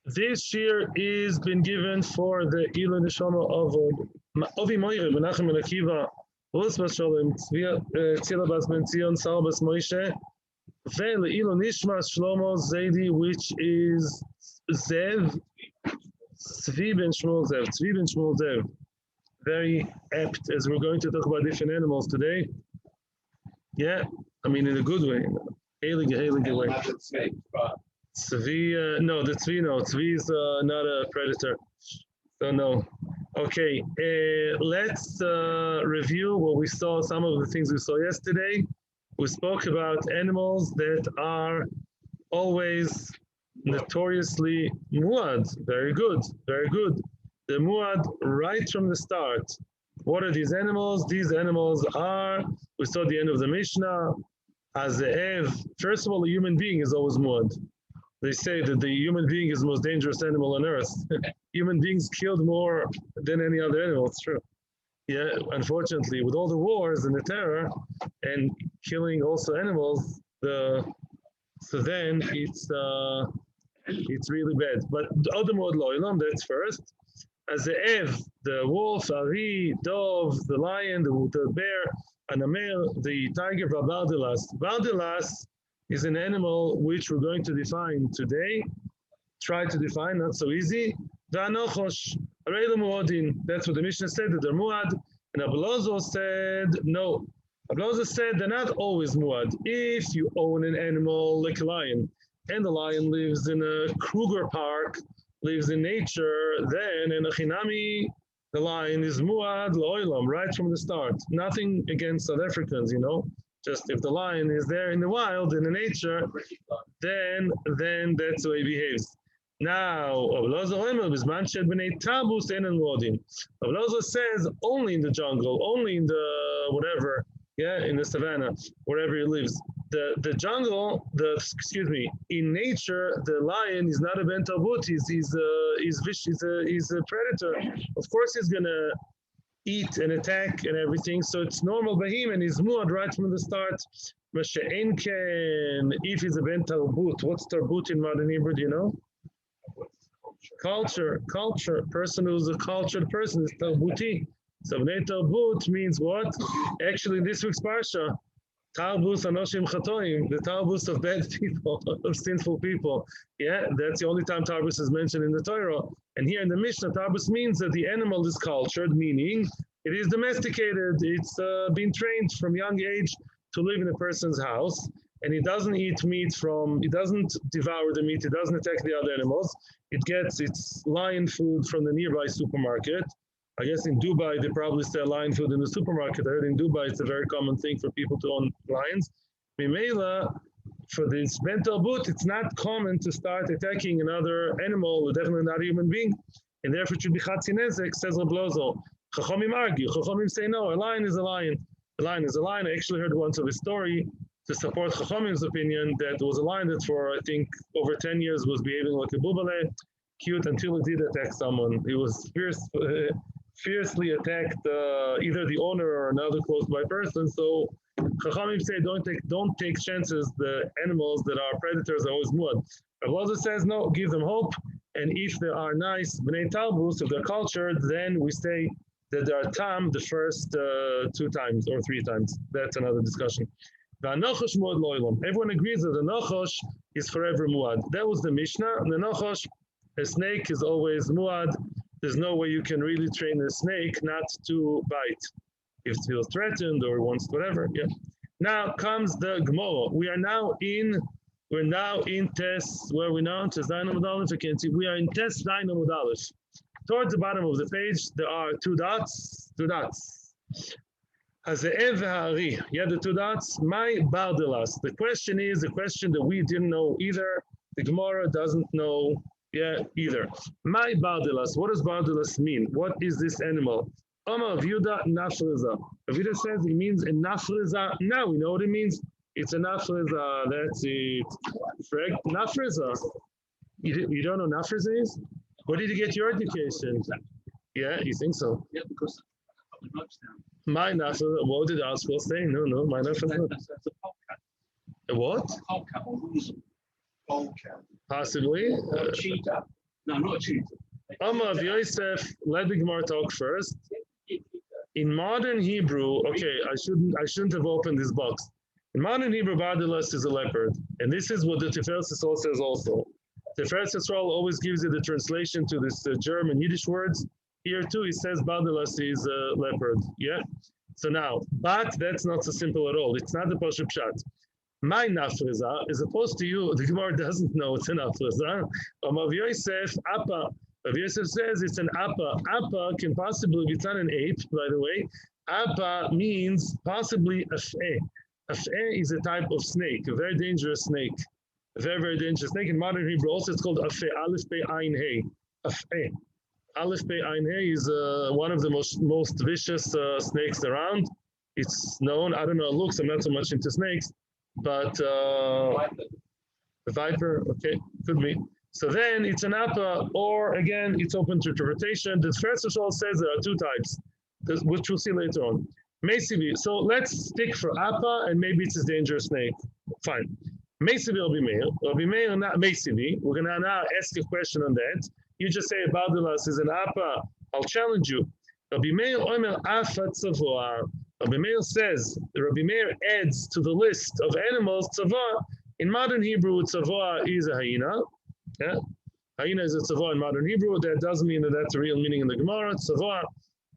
This year is been given for the Ilu Neshama of Ovi Moire, Menachem Ben Akiva, Rus Bas Sholem, Tzila Bas Ben Zion, Sal Bas Moshe, Ve Ilu Nishmas Shlomo Zaidi, which is Zev, Tzvi Ben Shmuel Zev, Tzvi Ben Shmuel Zev. Very apt, as we're going to talk about different animals today. Yeah, I mean in a good way, heilige way. Tzvi, no, the Tzvi, no. Tzvi is not a predator. So, no. Okay, let's review what we saw, some of the things we saw yesterday. We spoke about animals that are always notoriously muad. Very good, very good. The muad right from the start. What are these animals? These animals are, we saw the end of the Mishnah, as first of all, a human being is always muad. They say that the human being is the most dangerous animal on earth. Human beings killed more than any other animal. It's true. Yeah, unfortunately, with all the wars and the terror and killing also animals, so then it's really bad. But Odamod Loilam, that's first. As the wolf, Ari, dove, the lion, the bear, Anamel, the tiger, Valdelas. Valdelas is an animal which we're going to define today. Try to define, not so easy. That's what the Mishnah said, that they're muad. And Ablozo said, no. Ablozo said they're not always muad. If you own an animal like a lion, and the lion lives in a Kruger park, lives in nature, then in a Chinami, the lion is muad lo'ilam, right from the start. Nothing against South Africans, Just if the lion is there in the wild, in the nature, then that's the way he behaves. Now, Ablozo says only in the jungle, only in the whatever, in the savannah, wherever he lives. The jungle, in nature, the lion is not a ben tarbut. He's a predator. Of course, he's gonna eat and attack and everything. So it's normal by him, and he's muad right from the start. If he's a ben tarbut, what's tarbut in modern Hebrew? Do you know? Culture. Person who's a cultured person is tarbuti. So bnei tarbut means what? Actually, in this week's parsha, tarbus anoshim chatoim, the tarbus of bad people, of sinful people. Yeah, that's the only time tarbus is mentioned in the Torah. And here in the Mishnah, tarbus means that the animal is cultured, meaning it is domesticated. It's been trained from young age to live in a person's house. And it doesn't eat meat it doesn't devour the meat, it doesn't attack the other animals. It gets its lion food from the nearby supermarket. I guess in Dubai, they probably sell lion food in the supermarket. I heard in Dubai, it's a very common thing for people to own lions. Mimela, for this ben tarbut, it's not common to start attacking another animal, definitely not a human being. And therefore, it should be chatzinezek, says Rablozo. Chachomim argue. Chachomim say, no, a lion is a lion. A lion is a lion. I actually heard once of a story to support Chachomim's opinion that there was a lion that for, I think, over 10 years was behaving like a bubale, cute until it did attack someone. He was fiercely attacked either the owner or another close by person. So Chachamim say don't take chances. The animals that are predators are always muad. Rabbi says no, give them hope. And if they are nice bnei talbus, if they're cultured, then we say that they are tam the first 2 times or 3 times. That's another discussion. Everyone agrees that the nochosh is forever muad. That was the Mishnah. The nochosh, a snake is always muad. There's no way you can really train a snake not to bite if it feels threatened or wants whatever. Yeah. Now comes the Gemara. We're now in test where we now to Zayin Amud Aleph. You can see we are in test Zayin Amud Aleph. Towards the bottom of the page there are 2 dots. Haze'ev v'ha'ari. Yeah, the 2 dots. My bardelas. The question is a question that we didn't know either. The Gemara doesn't know either. My bardelas. What does bardelas mean? What is this animal? Omar Vyuda nafreza. Vyuda says it means a nafreza. Now we know what it means. It's a nafreza. That's it. Nafreza. You don't know nafreza is? Where did you get your education? Yeah, you think so? Yeah, because the ropes down. My nafreza. What did our school say? No. My nafreza. That's a polecat. A what? Polecat or weasel. Polecat. Possibly. Cheetah. No, not choose. Amud Yosef, let the Gemara talk first. In modern Hebrew, okay, I shouldn't have opened this box. In modern Hebrew, Bardalas is a leopard, and this is what the Tiferet Yisrael says also. Tiferet Yisrael always gives you the translation to this German Yiddish words. Here too, he says Bardalas is a leopard. Yeah. So now, but that's not so simple at all. It's not the Pashup Pshat. My nafreza, as opposed to you, the Gemara doesn't know it's an nafreza. Rav Yosef, Appa. Rav Yosef says it's an Appa. Appa can possibly be, it's not an ape, by the way. Appa means possibly a fe. A fe is a type of snake, a very dangerous snake. A very, very dangerous snake. In modern Hebrew also it's called a fe, aleph pe ayin hey. A fe. Aleph pe ayin hey is one of the most vicious snakes around. It's known, I don't know, it looks, I'm not so much into snakes, but the viper, okay, could be. So then it's an appa, or again, it's open to interpretation. The first of all says there are two types, which we'll see later on. Mesivi. So let's stick for appa, and maybe it's a dangerous snake. Fine. Mesivi will be male. Will be male, not mesivi. We're gonna now ask a question on that. You just say Badalas is an appa. I'll challenge you. Rabbi Meir Omer Afa Tzavoa. Rabbi Meir says, Rabbi Meir adds to the list of animals tzavoa. In modern Hebrew, tzavoa is a hyena. Yeah? Hyena is a tzavoa in modern Hebrew. That doesn't mean that that's the real meaning in the Gemara. Tzavoa,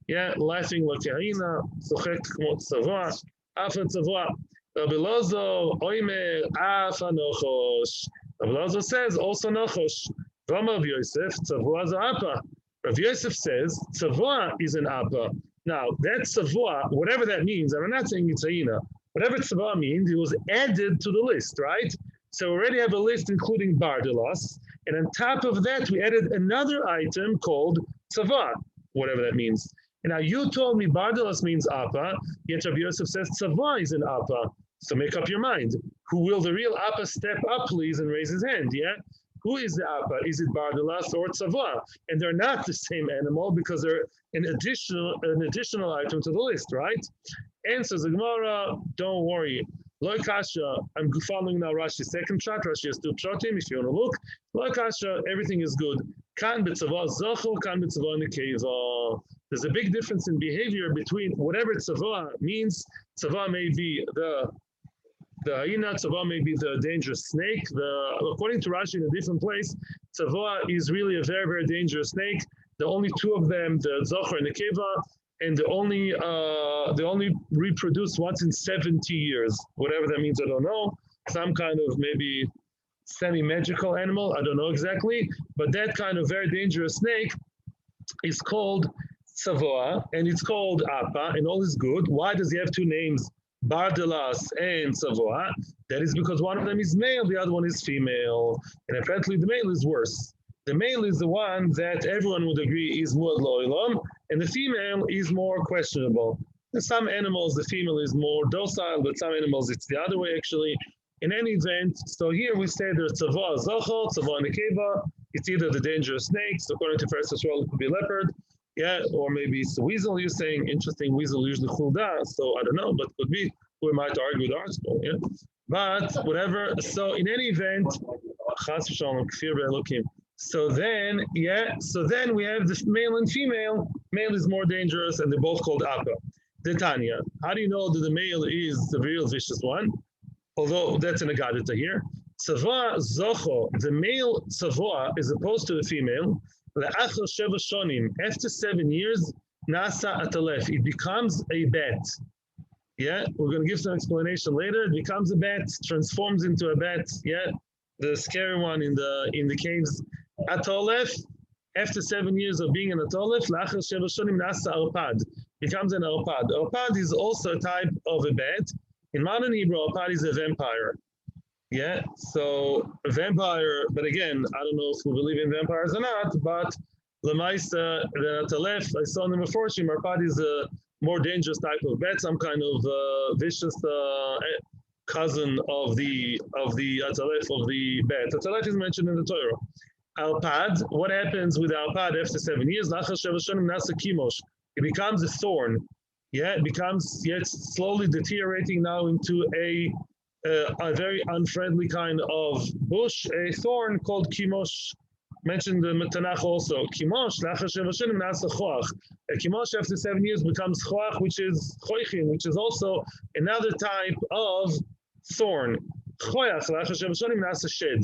yeah, laughing like a hyena. Sochek kmo tzavoa. Afa tzavoa. Rabbi Lozo Omer Afa Nochosh. Rabbi Lozo says also Nochosh. Ramav Yosef, tzavoa is a appa. Rav Yosef says, tzavoa is an appa. Now, that tzavoa, whatever that means, I'm not saying it's a hyena. Whatever tzavoa means, it was added to the list, right? So we already have a list including bardalas, and on top of that, we added another item called tzavoa, whatever that means. And now you told me bardalas means appa, yet Rav Yosef says tzavoa is an appa. So make up your mind. Who will the real appa step up, please, and raise his hand, yeah? Who is the appa? Is it bardalas or tzavoa? And they're not the same animal because they're an additional item to the list, right? Answers the Gemara, don't worry. Lo kasha, I'm following now Rashi's second shot. Rashi has two pshatim, if you want to look. Lo kasha, everything is good. Kan b'tzavoa zochel, kan b'tzavoa nekeva. There's a big difference in behavior between whatever tzavoa means. Tzavoa may be the hyena, tzavoa may be the dangerous snake. According to Rashi in a different place, tzavoa is really a very, very dangerous snake. The only two of them, the zocher and the keva, and they only reproduce once in 70 years. Whatever that means, I don't know. Some kind of maybe semi-magical animal, I don't know exactly. But that kind of very dangerous snake is called tzavoa, and it's called appa, and all is good. Why does he have two names? Bardalas and tzavoa. That is because one of them is male, the other one is female. And apparently the male is worse. The male is the one that everyone would agree is muad lo'ilam, and the female is more questionable. In some animals, the female is more docile, but some animals, it's the other way actually. In any event, so here we say there's tzavoa zochel, tzavoa nekeva. It's either the dangerous snakes, according to first Israel, it could be leopard. Yeah, or maybe it's a weasel, you're saying. Interesting, weasel usually chulda, so I don't know, but could be. We might argue with article, yeah? But whatever, so in any event, chas v'shalom, kfir be'elokim. So then we have the male and female. Male is more dangerous, and they're both called appa. The Tanya, how do you know that the male is the real vicious one? Although that's an agadita here. Tzavoa zocho, the male tzavoa, as opposed to the female, after 7 years, nasa atalef, it becomes a bat. Yeah, we're going to give some explanation later. It becomes a bat, transforms into a bat. Yeah, the scary one in the caves. Atolef, after 7 years of being an atolef, la'achar sheva shonim nasa arpad, becomes an arpad. Arpad is also a type of a bat. In modern Hebrew, arpad is a vampire. Yeah, so a vampire, but again, I don't know if we believe in vampires or not, but Lamaisa, the Talef, I saw in the Meforshim, Arpad is a more dangerous type of bat, some kind of vicious cousin of the Atalef, of the bat. Atalef is mentioned in the Torah. Alpad, what happens with Alpad after 7 years? It becomes a thorn. Yeah, it becomes, it's slowly deteriorating now into a very unfriendly kind of bush, a thorn called kimosh. mentioned the Tanakh also. Kimosh, after 7 years becomes choach, which is choichin, which is also another type of thorn. Choach, shed.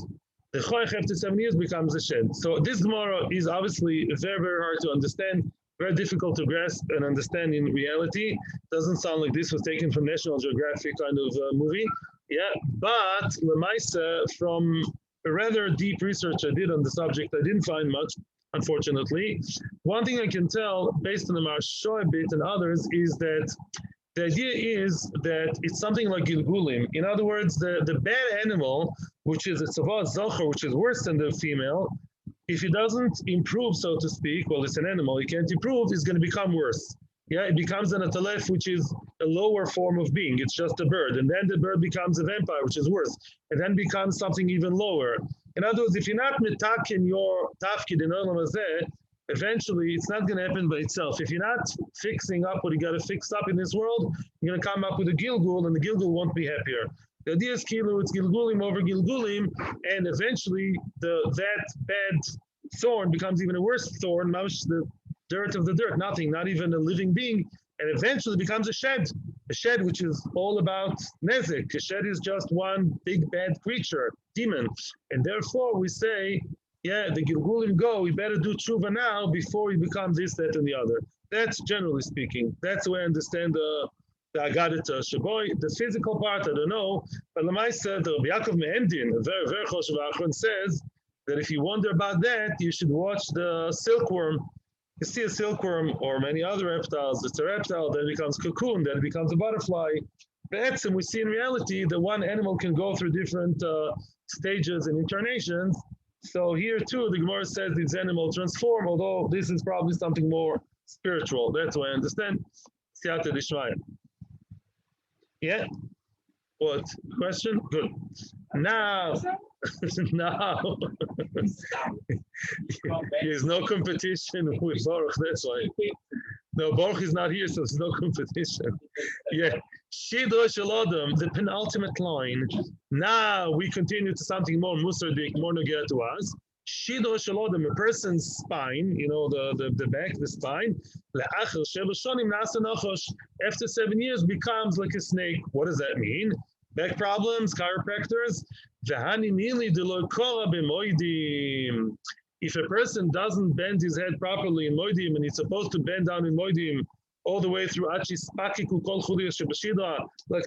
The choach after 7 years becomes a shed. So this Gemara is obviously very, very hard to understand, very difficult to grasp and understand in reality. Doesn't sound like this was taken from National Geographic kind of movie. Yeah, but Lemaisa, from a rather deep research I did on the subject, I didn't find much, unfortunately. One thing I can tell, based on the Marsha a bit and others, is that the idea is that it's something like Gilgulim. In other words, the bad animal, which is a Tzavah Zocher, which is worse than the female, if it doesn't improve, so to speak, well, it's an animal, it can't improve, it's going to become worse. Yeah, it becomes an atalef, which is a lower form of being. It's just a bird. And then the bird becomes a vampire, which is worse. And then becomes something even lower. In other words, if you're not mitak in your tafkid in Olam Hazeh, eventually it's not going to happen by itself. If you're not fixing up what you got to fix up in this world, you're going to come up with a Gilgul, and the Gilgul won't be happier. The idea is Kilu, it's Gilgulim over Gilgulim, and eventually that bad thorn becomes even a worse thorn, the dirt of the dirt, nothing, not even a living being, and eventually becomes a shed which is all about nezek. A shed is just one big bad creature, demon, and therefore we say, yeah, the Gilgulim go, we better do tshuva now before we become this, that, and the other. That's generally speaking. That's the way I understand the Agadita Shaboy. The physical part, I don't know, but Lamaisa, the Rabbi Akiva Me'emdin, a very, very choshev achron, says that if you wonder about that, you should watch the silkworm. You see a silkworm or many other reptiles, it's a reptile, then it becomes cocoon, then it becomes a butterfly. But we see in reality that one animal can go through different stages and incarnations. So here too, the Gemara says this animal transform, although this is probably something more spiritual. That's what I understand. Siyata Dishmaya. Yeah? What? Question? Good. Now, there's no competition with Baruch, that's why. No, Baruch is not here, so there's no competition. Yeah. Shidra Shalodam, the penultimate line. Now we continue to something more musardik, more nogea to us. Shidra Shalodam, a person's spine, you know, the back, the spine. After 7 years becomes like a snake. What does that mean? Back problems, chiropractors. If a person doesn't bend his head properly in moedim, and he's supposed to bend down in moedim all the way through like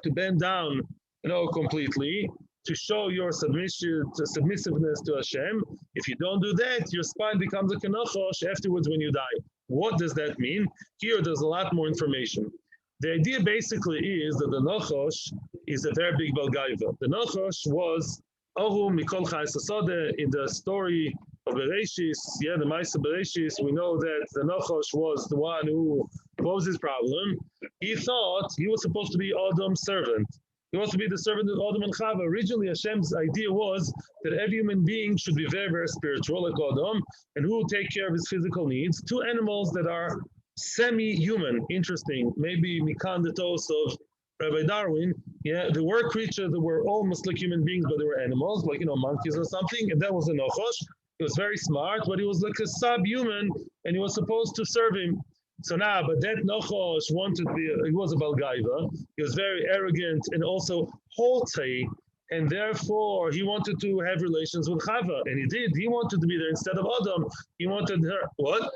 to bend down, you know, completely, to show your submissiveness to Hashem. If you don't do that, your spine becomes a kenochosh afterwards when you die. What does that mean? Here, there's a lot more information. The idea basically is that the Nochosh is a very big Balgaiva. The Nochosh was Ohu Mikol Chayesasode in the story of Bereshis, the Maisa Bereshis. We know that the Nochosh was the one who posed his problem. He thought he was supposed to be Adam's servant. He was to be the servant of Adam and Chava. Originally, Hashem's idea was that every human being should be very, very spiritual, like Adam, and who will take care of his physical needs. Two animals that are semi-human. Interesting. Maybe Mikan the toast of Rabbi Darwin. Yeah, there were creatures that were almost like human beings, but they were animals, like, you know, monkeys or something. And that was a Nochosh. He was very smart, but he was like a sub-human, and he was supposed to serve him. So now, but that Nochosh wanted to be, he was a Balgaiva. He was very arrogant and also haughty, and therefore he wanted to have relations with Chava, and he did. He wanted to be there instead of Adam. He wanted her. What?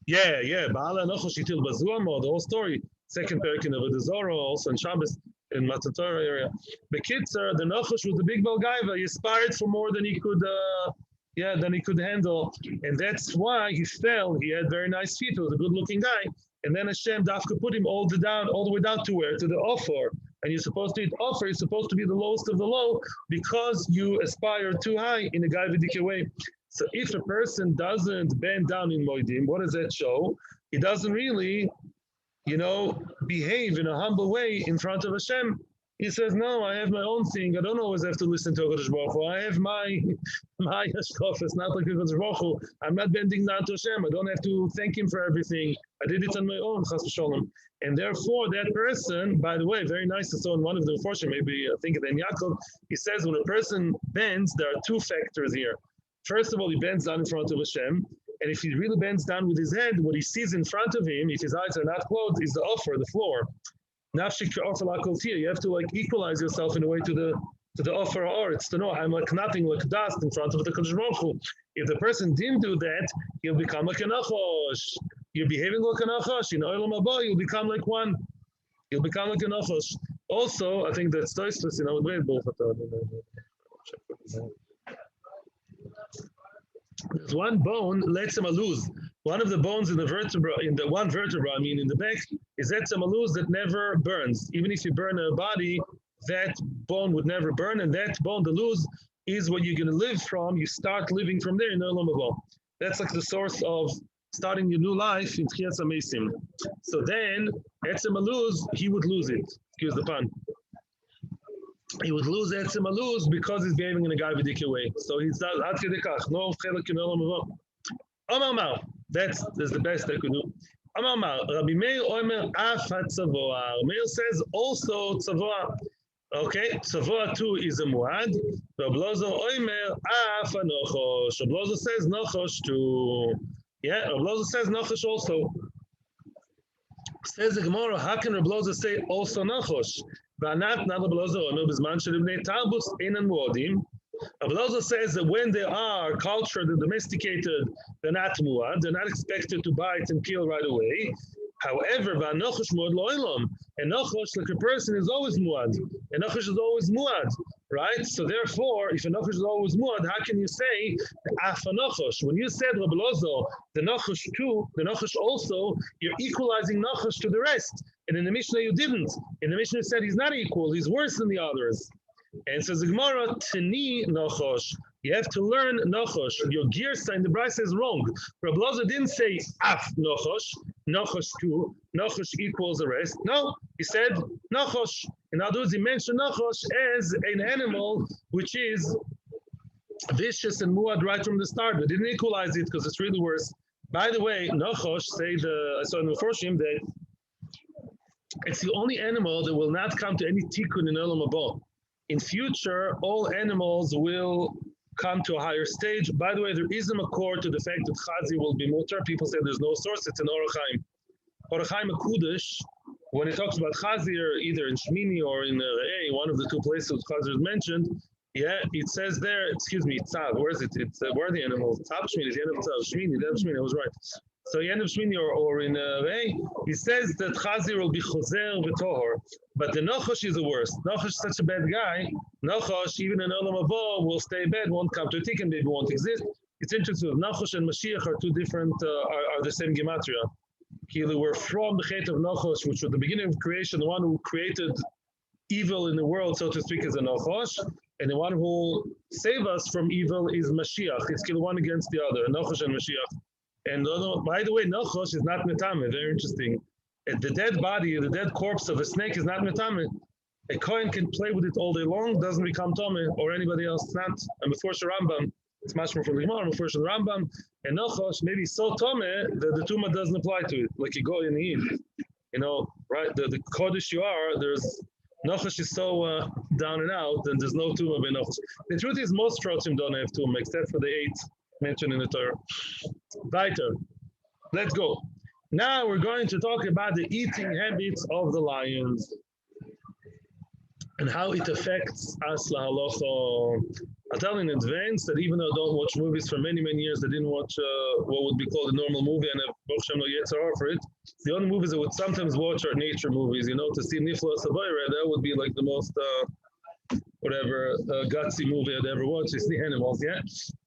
Yeah. Ba'ala Nochosh Yitil Bazuamo, the whole story. Second parak in Avodah Zarah, also in Shabbos, in Matan Torah area. The Kitzer, the Nochosh was the big Balgaiva. He aspired for more than he could. Than he could handle, and that's why he fell. He had very nice feet. He was a good-looking guy, and then Hashem Dafka put him all the way down to where? To the offer. And you're supposed to eat offer. You're supposed to be the lowest of the low because you aspire too high in a Gaividike way. So if a person doesn't bend down in Moedim, what does that show? He doesn't really, behave in a humble way in front of Hashem. He says, no, I have my own thing. I don't always have to listen to HaKadosh Baruch Hu. I have my hashkaf. It's not like HaKadosh Baruch Hu. I'm not bending down to Hashem. I don't have to thank him for everything. I did it on my own, chas v'sholom. And therefore, that person, by the way, very nice. So in one of the Forshim, maybe I think in Yaakov, he says when a person bends, there are two factors here. First of all, he bends down in front of Hashem. And if he really bends down with his head, what he sees in front of him, if his eyes are not closed, is the offer, the floor. You have to like equalize yourself in a way to the offer, or it's to know I'm like nothing, like dust in front of the Kodesh Baruch Hu. If the person didn't do that, he'll become like a nachosh. You're behaving like a nachosh. In Olam Haba, you'll become like one. You'll become like a nachosh. Also, I think that's Toystus in Amud Yomi. There's one bone, letzem aluz. One of the bones in the vertebra, in the one vertebra, I mean in the back, is letzem aluz that never burns. Even if you burn a body, that bone would never burn, and that bone, the luz, is what you're going to live from. You start living from there in Olam Haba. That's like the source of starting your new life in Tchiyas HaMeisim. So then, etzem aluz, he would lose it. Excuse the pun. He would lose etzem aluz because he's behaving in a gaivadik way. So he's not ad kedekach. No chelak in Olam Haba. Amar Mar. That's the best I could do. Amar Mar. Rabbi Meir Omer af hatzavoah. Meir says also tzavoah. Okay, tzavoah too is a muad. Rabbi Lozo Omer af hanochosh. Rabbi Lozo says nochosh too. Yeah, Rabbi Lozo says nochosh also. Says the Gemara, how can Rabbi Lozo say also nochosh? V'anat na Rabbi Lozo Omer b'zman shelibnei tarbus einan muadim. Rabbi Lozo says that when they are cultured and domesticated, they're not muad, they're not expected to bite and kill right away. However, v'anochosh muad lo'olam. And nochosh, like a person, is always muad. And nochosh is always muad, right? So therefore, if a nochosh is always muad, how can you say af nochosh? When you said Rabbi Lozo, the nochosh too, the nochosh also, you're equalizing nochosh to the rest. And in the Mishnah you didn't. In the Mishnah you said he's not equal, he's worse than the others. And says the Gemara, Tani nochosh. You have to learn nochosh. Your gear sign, the Bryce is wrong. Rabbi Lozo didn't say af nochosh, nochosh too, nochosh equals the rest. No, he said nochosh. In other words, he mentioned nochosh as an animal which is vicious and muad right from the start. But didn't equalize it because it's really worse. By the way, nochosh, I saw in the Forshim that it's the only animal that will not come to any tikkun in Olam Haba. In future, all animals will come to a higher stage. By the way, there is a makor to the fact that Chazi will be mutar. People say there's no source. It's in Orach Chaim. Orach Chaim HaKudosh, when it talks about Chazi, or either in Shmini or in Re'eh, one of the two places Chazi is mentioned, yeah, it says there, excuse me, Tzav, where is it? It's where are the animals? Tzav Shmini, the end of Tzav, Shmini, the end of Shmini, I was right. So the end of Shmini or in Re'eh, he says that Chazi will be Choser v'Tohor. But the Nochosh is the worst. Nochosh is such a bad guy. Nochosh, even in Olam Haba, will stay bad, won't come to a tikkun, maybe won't exist. It's interesting. Nochosh and Mashiach are two different, are the same gematria. They were from the Chet of Nochosh, which was the beginning of creation, the one who created evil in the world, so to speak, is a Nochosh. And the one who will save us from evil is Mashiach. It's the one against the other, Nochosh and Mashiach. And by the way, Nochosh is not metame, very interesting. The dead body, the dead corpse of a snake is not metame. A kohen can play with it all day long, doesn't become tome, or anybody else. It's not. And before Rambam, it's much more from the Gemara, before the Rambam, and Nochosh maybe so tome that the tumah doesn't apply to it, like you go in Eid. You know, right? The Kodesh shiur, there's Nochosh is so down and out, and there's no tumah by Nochosh. The truth is, most Trotzim don't have tumah, except for the 8 mentioned in the Torah. Weiter. Let's go. Now we're going to talk about the eating habits of the lions and how it affects us lahalacha. I'll tell in advance that even though I don't watch movies for many, many years, I didn't watch what would be called a normal movie, and Baruch Hashem no Yetzirah for it. The only movies I would sometimes watch are nature movies, you know, to see Nifla Sabayra, that would be like the most, gutsy movie I'd ever watch. It's the animals, yeah?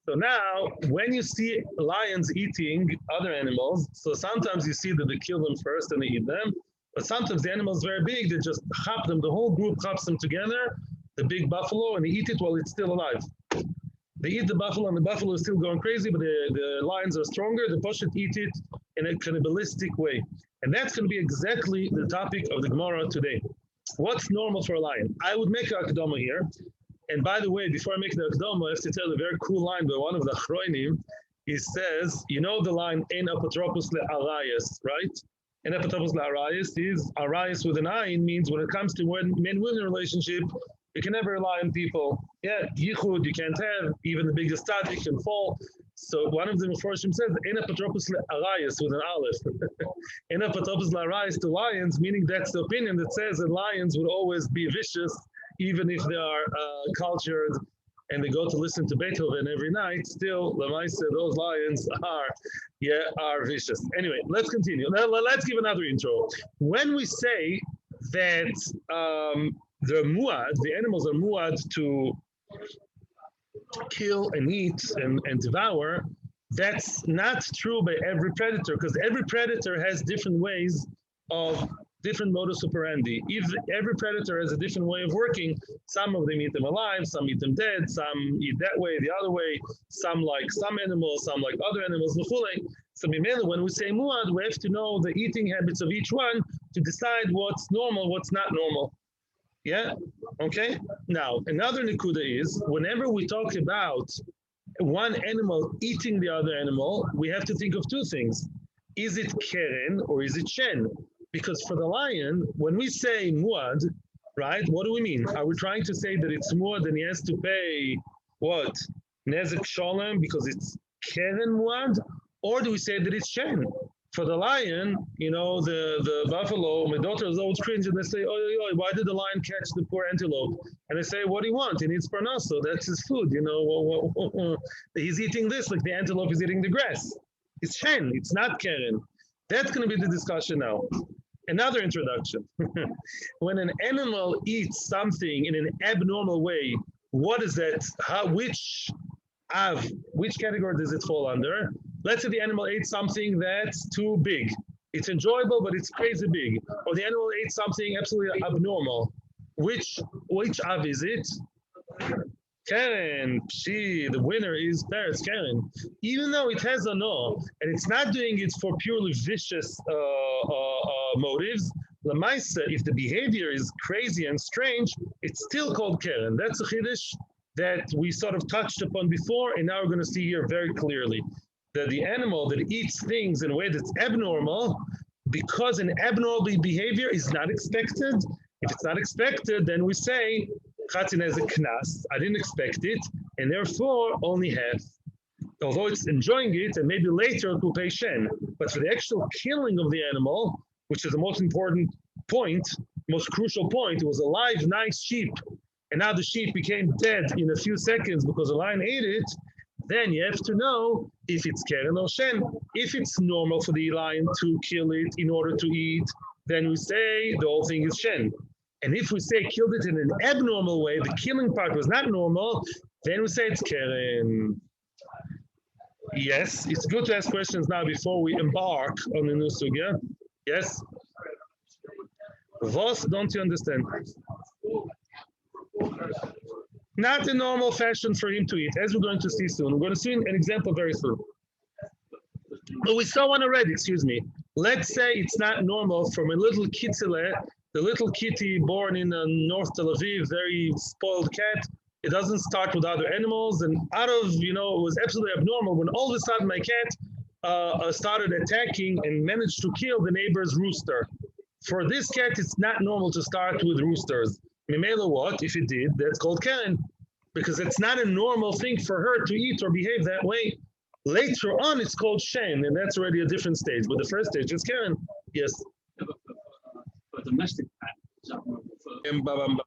So now, when you see lions eating other animals, so sometimes you see that they kill them first and they eat them, but sometimes the animal's very big, they just chop them, the whole group chops them together, the big buffalo, and they eat it while it's still alive. They eat the buffalo, and the buffalo is still going crazy, but the lions are stronger, the Pashut eat it in a cannibalistic way. And that's going to be exactly the topic of the Gemara today. What's normal for a lion? I would make a akdama here. And by the way, before I make the akdama, I have to tell a very cool line by one of the Achroinim. He says, you know the line, Ein apotropos le'arayas, right? Ein apotropos le'arayas is, arayas with an ayin means when it comes to men-women relationship, You can never rely on people. Yeah, yichud you can't have. Even the biggest tzaddik can fall. So one of the Meforshim says, "Ena patropos le'arayis" with an aleph. Ena patropos le'arayis to lions, meaning that's the opinion that says that lions would always be vicious, even if they are cultured and they go to listen to Beethoven every night. Still, Lamaisa, those lions are vicious. Anyway, let's continue. Now, let's give another intro. When we say that the animals are muad to kill and eat and devour, that's not true by every predator, because every predator has different ways of different modus operandi. If every predator has a different way of working, some of them eat them alive, some eat them dead, some eat that way, the other way, some like some animals, some like other animals, so when we say muad, we have to know the eating habits of each one to decide what's normal, what's not normal. Yeah, okay? Now, another nikuda is, whenever we talk about one animal eating the other animal, we have to think of two things. Is it keren or is it shen? Because for the lion, when we say muad, right, what do we mean? Are we trying to say that it's muad and he has to pay, what, nezek sholem because it's keren muad? Or do we say that it's shen? For the lion, you know, the buffalo, my daughters always cringe and they say, oh, why did the lion catch the poor antelope? And I say, what do you want? He needs parnaso. That's his food, you know. He's eating this like the antelope is eating the grass. It's shen, it's not keren. That's going to be the discussion now. Another introduction. When an animal eats something in an abnormal way, what is that? Which category does it fall under? Let's say the animal ate something that's too big. It's enjoyable, but it's crazy big. Or the animal ate something absolutely abnormal. Which av is it? Keren, the winner is Paris Keren. Even though it has a no, and it's not doing it for purely vicious motives, Lamaisa, if the behavior is crazy and strange, it's still called Keren. That's a chiddush that we sort of touched upon before, and now we're going to see here very clearly that the animal that eats things in a way that's abnormal, because an abnormal behavior is not expected. If it's not expected, then we say, Chatzin has a knas, I didn't expect it, and therefore only half. Although it's enjoying it, and maybe later it will pay shen. But for the actual killing of the animal, which is the most important point, most crucial point, it was a live, nice sheep, and now the sheep became dead in a few seconds because the lion ate it, then you have to know if it's keren or shen. If it's normal for the lion to kill it in order to eat, then we say the whole thing is shen. And if we say killed it in an abnormal way, the killing part was not normal, then we say it's keren. Yes, it's good to ask questions now before we embark on the new sugya. Yes? What don't you understand? Not a normal fashion for him to eat, as we're going to see soon. We're going to see an example very soon. But we saw one already, excuse me. Let's say it's not normal from a little kitzile, the little kitty born in North Tel Aviv, very spoiled cat. It doesn't start with other animals. And out of, it was absolutely abnormal when all of a sudden my cat started attacking and managed to kill the neighbor's rooster. For this cat, it's not normal to start with roosters. Mimela what? If it did, that's called keren, because it's not a normal thing for her to eat or behave that way. Later on, it's called shen, and that's already a different stage. But the first stage is keren. Yes. For domestic pet, is that normal for?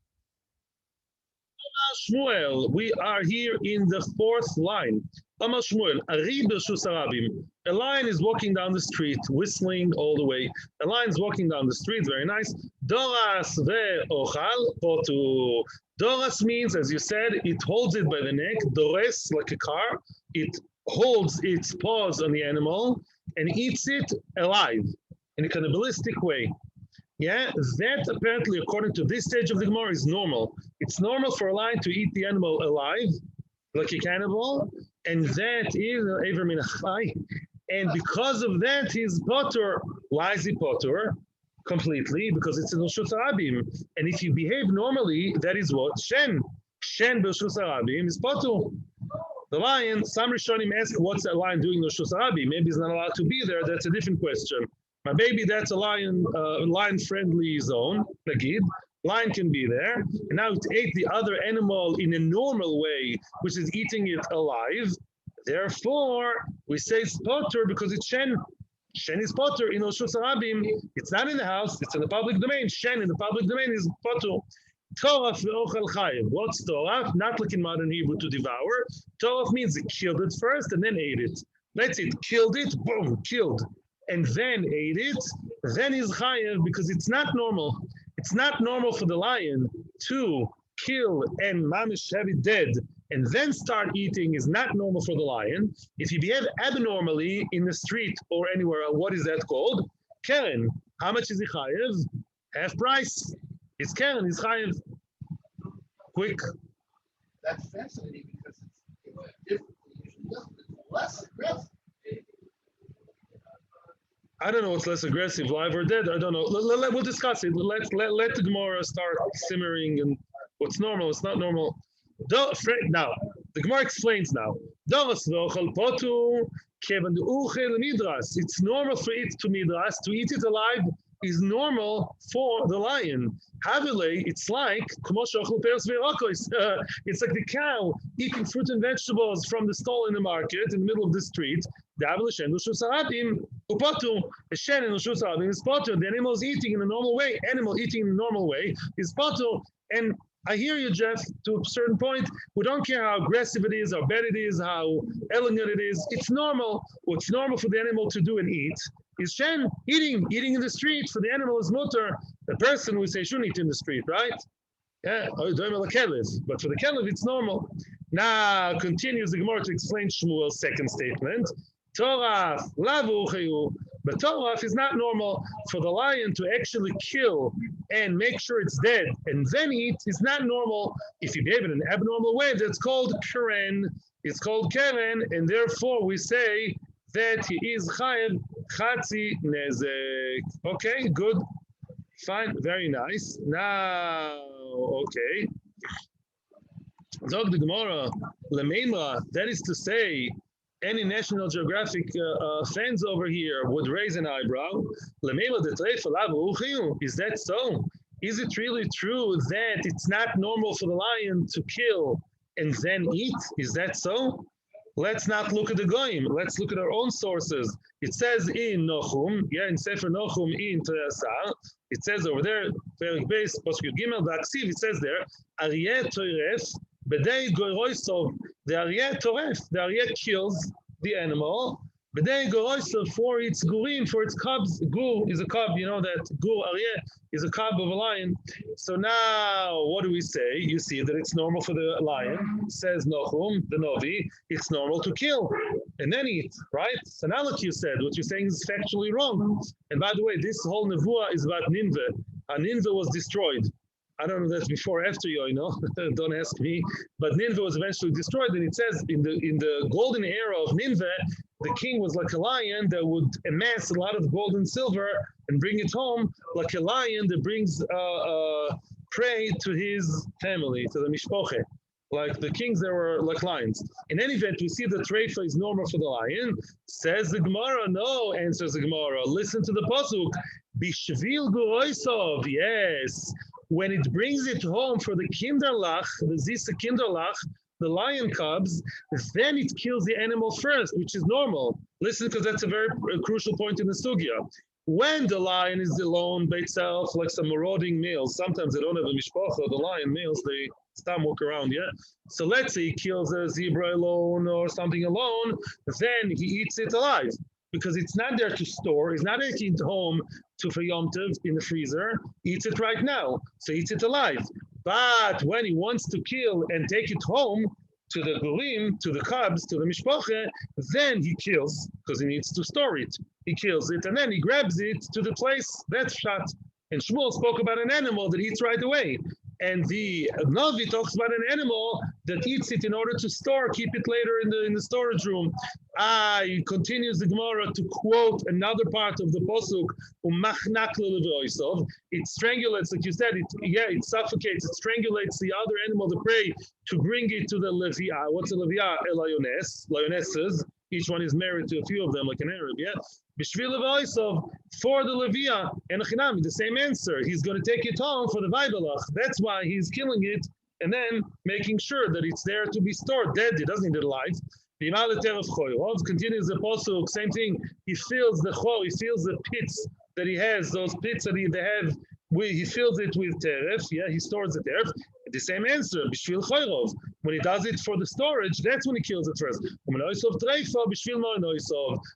Shmuel, we are here in the fourth line. Shmuel, a lion is walking down the street, whistling all the way. A lion is walking down the street, very nice. Doras ve'ochal potu. Doras means, as you said, it holds it by the neck. Dores, like a car. It holds its paws on the animal and eats it alive in a cannibalistic way. Yeah, that apparently, according to this stage of the Gemara, is normal. It's normal for a lion to eat the animal alive, like a cannibal, and that is Ever Min Achai. And because of that, he's potter. Why is he potter? Completely, because it's in Reshus Harabim. And if you behave normally, that is what? Shen. Shen B'Reshus Harabim is potter. The lion, some Rishonim ask, what's that lion doing in Reshus Harabim? Maybe he's not allowed to be there. That's a different question. But maybe that's a lion-friendly zone, Nagid. Lion can be there. And now it ate the other animal in a normal way, which is eating it alive. Therefore, we say it's potter because it's shen. Shen is potter in Oshus Arabim. It's not in the house, it's in the public domain. Shen in the public domain is potter. Toraf ve'ochel chayev. What's toraf? Not like in modern Hebrew to devour. Toraf means it killed it first and then ate it. Let's say it killed it, boom, killed, and then ate it. Then is chayev because it's not normal. It's not normal for the lion to kill and mamish have it dead and then start eating is not normal for the lion. If you behave abnormally in the street or anywhere, what is that called? Keren. How much is it chayev? Half price. It's keren, it's chayev. Quick. That's fascinating because it's different. It's less aggressive. I don't know what's less aggressive, live or dead. I don't know. We'll discuss it. Let the Gemara start simmering and what's normal, what's not normal. Now, the Gemara explains now. It's normal for it to midras, to eat it alive is normal for the lion. Havile, it's like it's like the cow eating fruit and vegetables from the stall in the market in the middle of the street. The animal is eating in a normal way. Animal eating in a normal way is patur. And I hear you, Jeff, to a certain point. We don't care how aggressive it is, how bad it is, how elegant it is. It's normal. What's normal for the animal to do and eat is shen, eating in the street. For the animal is mutter. The person we say shouldn't eat in the street, right? Yeah, but for the kelev, it's normal. Now continues the Gemara to explain Shmuel's second statement. Torah lavu chayu. But toraf is not normal. For the lion to actually kill and make sure it's dead and then eat is not normal. If you behave in an abnormal way, that's called keren. It's called keren, and therefore we say that he is chayev chatzi nezek. Okay, good, fine, very nice. Now, okay. Zog the Gemara lemeimra. That is to say, any National Geographic fans over here would raise an eyebrow. Is that so? Is it really true that it's not normal for the lion to kill and then eat? Is that so? Let's not look at the goyim. Let's look at our own sources. It says in Nochum, in Sefer Nochum in Teresah, it says over there, it says there, Aryeh Toiref, B'dei Goroisov, the Aryeh Toref, the Aryeh kills the animal, B'dei Goroisov for its gurim, for its cubs. Gur is a cub, you know that Gur Aryeh is a cub of a lion. So now, what do we say? You see that it's normal for the lion, says Nochum, the Novi, it's normal to kill and then eat, right? So now like you said, what you're saying is factually wrong. And by the way, this whole Nevuah is about Nineveh. Nineveh was destroyed. I don't know if that's before or after you, don't ask me. But Nineveh was eventually destroyed, and it says in the golden era of Nineveh, the king was like a lion that would amass a lot of gold and silver and bring it home, like a lion that brings prey to his family, to the mishpoche. Like the kings, they were like lions. In any event, we see that Treifa is normal for the lion. Says the Gemara, no, answers the Gemara. Listen to the pasuk. Bishvil guroisov, yes. When it brings it home for the kinderlach, the zisa kinderlach, the lion cubs, then it kills the animal first, which is normal. Listen, because that's a very crucial point in the sugya. When the lion is alone by itself, like some marauding males, sometimes they don't have a mishpacha, the lion males, they stop walk around, yeah? So let's say he kills a zebra alone or something alone, then he eats it alive. Because it's not there to store, it's not taking it home for Yom Tov in the freezer, he eats it right now, so he eats it alive. But when he wants to kill and take it home to the gurim, to the cubs, to the mishpache, then he kills, because he needs to store it. He kills it, and then he grabs it to the place, that's shot. And Shmuel spoke about an animal that eats right away. And the Navi talks about an animal that eats it in order to store, keep it later in the storage room. He continues the Gemara to quote another part of the pasuk. It strangulates, like you said, it suffocates, it strangulates the other animal, the prey, to bring it to the levia. What's a levia? Lionesses. Each one is married to a few of them, like an Arab, yeah? B'shvil Levoisov, for the Levia, and Chinami, the same answer. He's going to take it home for the Vaibalach. That's why he's killing it and then making sure that it's there to be stored dead. He doesn't need it alive. Continues the posuk, same thing. He feels the chor, he feels the pits that he has, those pits that they have. He fills it with teref, yeah, he stores the teref. The same answer, b'shvil choyrov. When he does it for the storage, that's when he kills it first.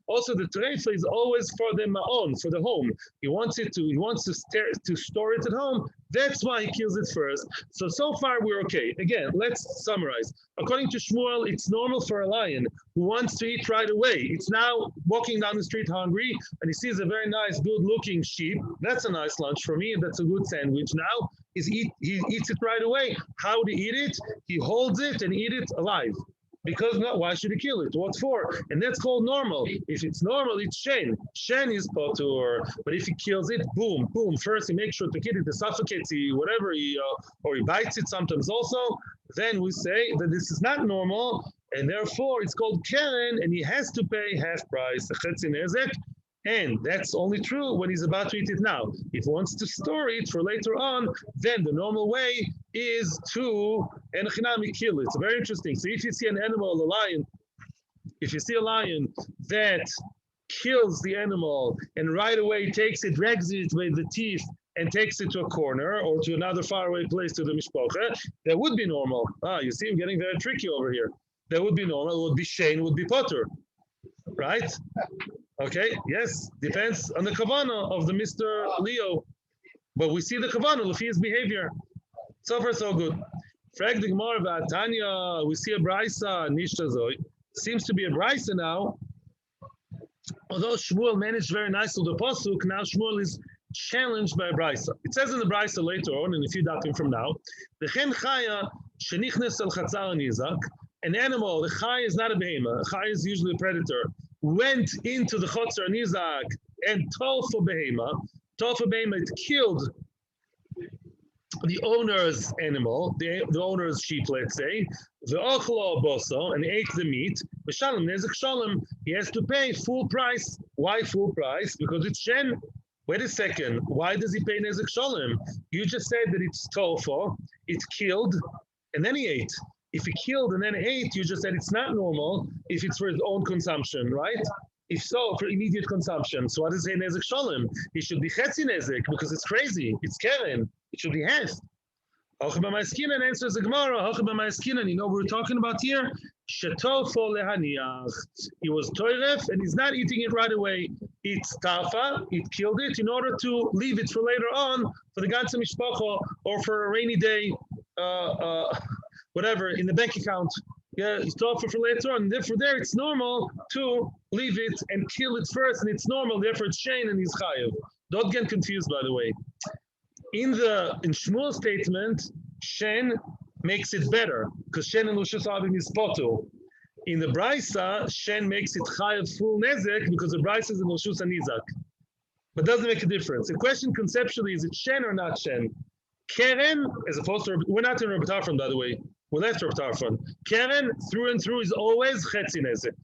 Also, the treifa is always for the ma'on, for the home. He wants to store it at home. That's why he kills it first. So far we're okay. Again, let's summarize. According to Shmuel, it's normal for a lion who wants to eat right away. It's now walking down the street hungry, and he sees a very nice, good-looking sheep. That's a nice lunch for me. That's a good sandwich. Now he eats it right away. How to eat it? He holds it and eat it alive. Because why should he kill it? What for? And that's called normal. If it's normal, it's shen. Shen is potur. But if he kills it, boom, boom. First, he makes sure to kill it, he suffocates it, whatever, or he bites it sometimes also. Then we say that this is not normal, and therefore it's called keren, and he has to pay half price, and that's only true when he's about to eat it now. If he wants to store it for later on, then the normal way is to kill it. It's very interesting. So if you see an animal, a lion, if you see a lion that kills the animal and right away takes it, drags it with the teeth and takes it to a corner or to another faraway place to the mishpocha, that would be normal. You see him getting very tricky over here. That would be normal. It would be shen, would be potter, right? Okay, yes, depends on the kavanah of the Mr. Leo. But we see the kavanah of his behavior. So far, so good. Frag the Gemara Tanya, we see a brisa, nishtazoi. Seems to be a brisa now. Although Shmuel managed very nicely the pasuk, now Shmuel is challenged by a brisa. It says in the brisa later on, in a few datim from now, the chen chaya shenichnes al chatzar nizak. An animal, the chaya is not a behema. A chaya is usually a predator. Went into the Chotzar Nizak and told for Behema. Told for Behema, it killed the owner's animal, the owner's sheep, let's say, the Ochlo Boso, and ate the meat. V'shalom Nezek Shalom, he has to pay full price. Why full price? Because it's shen. Wait a second, why does he pay Nezek Shalom? You just said that it's tofu, it killed, and then he ate. If he killed and then ate, you just said it's not normal if it's for his own consumption, right? If so, for immediate consumption. So what does he say nezek shalom? He should be chetzi nezek because it's crazy. It's keren. It should be half. And answers the Gemara. You know what we're talking about here? Shetofo lehaniach. He was toiref and he's not eating it right away. It's tafa. It killed it in order to leave it for later on for the ganze mishpacha or for a rainy day. Whatever, in the bank account. Yeah, it's tougher for later on. And therefore there it's normal to leave it and kill it first, and it's normal, therefore it's shen and he's chayav. Don't get confused, by the way. In Shmuel's statement, shen makes it better, because shen and lushus abim is potu. In the brisa, shen makes it chayav full nezek, because the brisa is in lushus anizak. But doesn't make a difference. The question conceptually, is it shen or not shen? Keren, as opposed to, we're not in Rabbi Tarfon, by the way. We're left Rabbi Tarfon. Keren, through and through, is always chetzi nezek.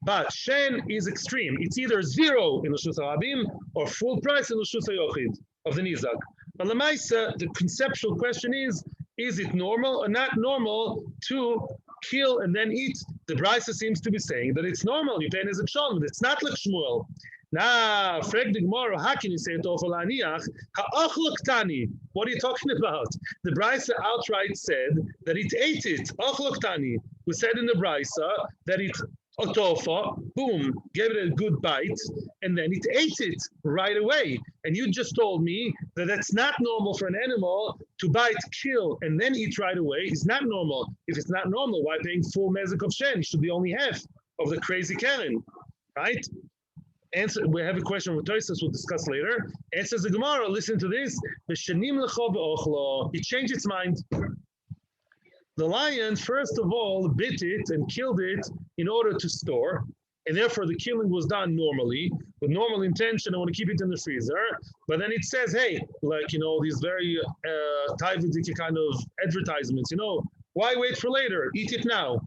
But shen is extreme. It's either zero in L'shus HaRabim or full price in L'shus HaYochid of the Nizak. But Lamaisa, the conceptual question is it normal or not normal to kill and then eat? The Brisa seems to be saying that it's normal. You pay nezek shalom. It's not like Shmuel. Nah, frag the Gemara, how can you say it over laniach? Ha'ochlok. What are you talking about? The Brisa outright said that it ate it. Ochlok. We said in the Brisa that it otofa, boom, gave it a good bite, and then it ate it right away. And you just told me that that's not normal for an animal to bite, kill, and then eat right away. It's not normal. If it's not normal, why paying full mezek of shen? It should be only half of the crazy keren, right? Answer. We have a question with Toysus. We'll discuss later. Answers the Gemara. Listen to this. It changed its mind. The lion, first of all, bit it and killed it in order to store, and therefore the killing was done normally with normal intention. I want to keep it in the freezer, but then it says, hey, like these very kind of advertisements. Why wait for later? Eat it now.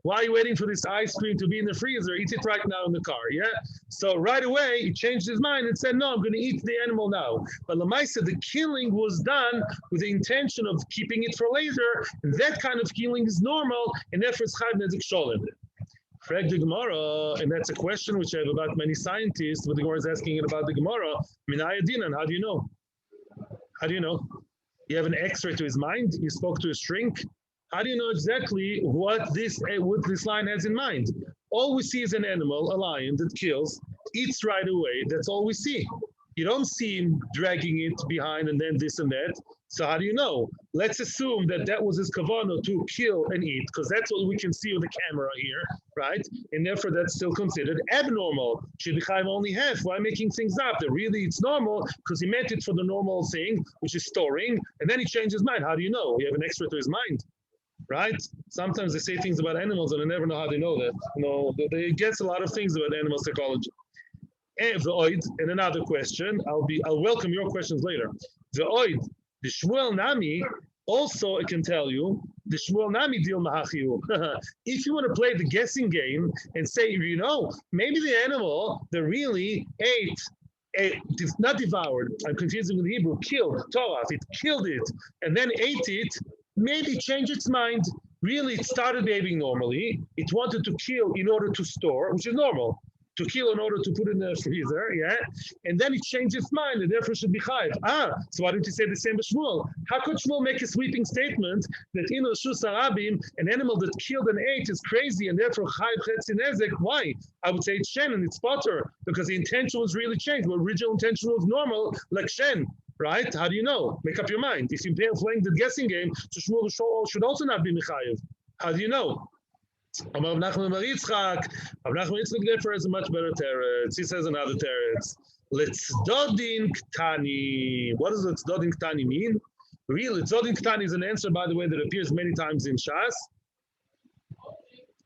Why are you waiting for this ice cream to be in the freezer? Eat it right now in the car, yeah? So right away, he changed his mind and said, no, I'm going to eat the animal now. But Lamaisa, the killing was done with the intention of keeping it for later. And that kind of killing is normal, and therefore it's Chayv Nezik Sholem. Frag the Gemara, and that's a question which I have about many scientists, but the Gemara is asking it about the Gemara. Minaya Dinan, how do you know? How do you know? You have an X-ray to his mind? You spoke to a shrink? How do you know exactly what this line has in mind? All we see is an animal, a lion that kills, eats right away. That's all we see. You don't see him dragging it behind and then this and that. So how do you know? Let's assume that that was his kavanah to kill and eat, because that's what we can see with the camera here, right? And therefore that's still considered abnormal. Should Chaim only half? Why making things up? That really it's normal because he meant it for the normal thing, which is storing, and then he changed his mind. How do you know? You have an extra to his mind. Right? Sometimes they say things about animals and I never know how they know that. You know, they guess a lot of things about animal psychology. And another question, I'll welcome your questions later. The Shmuel Nami, also I can tell you, the Shmuel Nami deal mahachiu. If you want to play the guessing game and say, you know, maybe the animal that really ate, it's not devoured, I'm confusing with Hebrew, killed, Torah, it killed it, and then ate it, maybe change its mind. Really, it started behaving normally. It wanted to kill in order to store, which is normal. To kill in order to put in the freezer, yeah? And then it changed its mind, and therefore should be chayiv. So why didn't you say the same as Shmuel? How could Shmuel make a sweeping statement that in Reshus Harabim, an animal that killed and ate is crazy, and therefore chayiv chetzi nezek? Why? I would say it's shen and it's potter, because the intention was really changed. The original intention was normal, like shen. Right? How do you know? Make up your mind. If you're playing the guessing game, so Shmuel should also not be mechayiv. How do you know? Rav Nachman therefore has a much better teretz. He says another teretz. Letzdodin ktani. What does letzdodin ktani mean? Really, letzdodin ktani is an answer, by the way, that appears many times in Shas.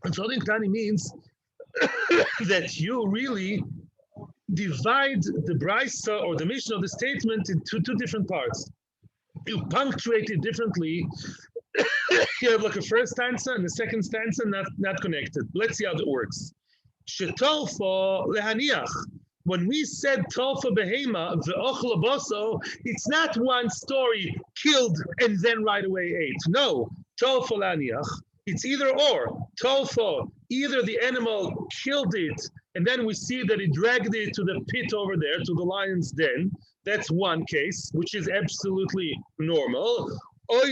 Letzdodin ktani means that you really divide the brisa or the mission of the statement into two different parts. You punctuate it differently. You have like a first stanza and the second stanza not connected. Let's see how that works. Shetolfa lehaniach. When we said tolfa behema ve'ochla boso, it's not one story killed and then right away ate. No, tolfa lehaniach. It's either or. Tolfa, either the animal killed it and then we see that he dragged it to the pit over there, to the lion's den. That's one case, which is absolutely normal. Or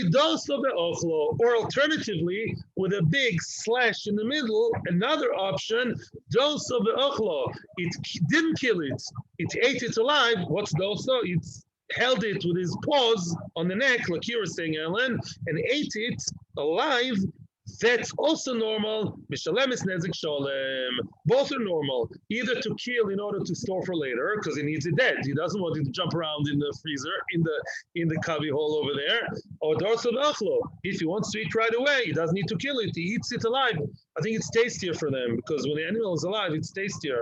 alternatively, with a big slash in the middle, another option, doso be'ochlo. It didn't kill it. It ate it alive. What's doso? It held it with his paws on the neck, like you were saying, Ellen, and ate it alive. That's also normal. Mishalem is nezik sholem. Both are normal. Either to kill in order to store for later, because he needs it dead. He doesn't want it to jump around in the freezer, in the cubby hole over there. Or dorso achlo. If he wants to eat right away, he doesn't need to kill it. He eats it alive. I think it's tastier for them, because when the animal is alive, it's tastier.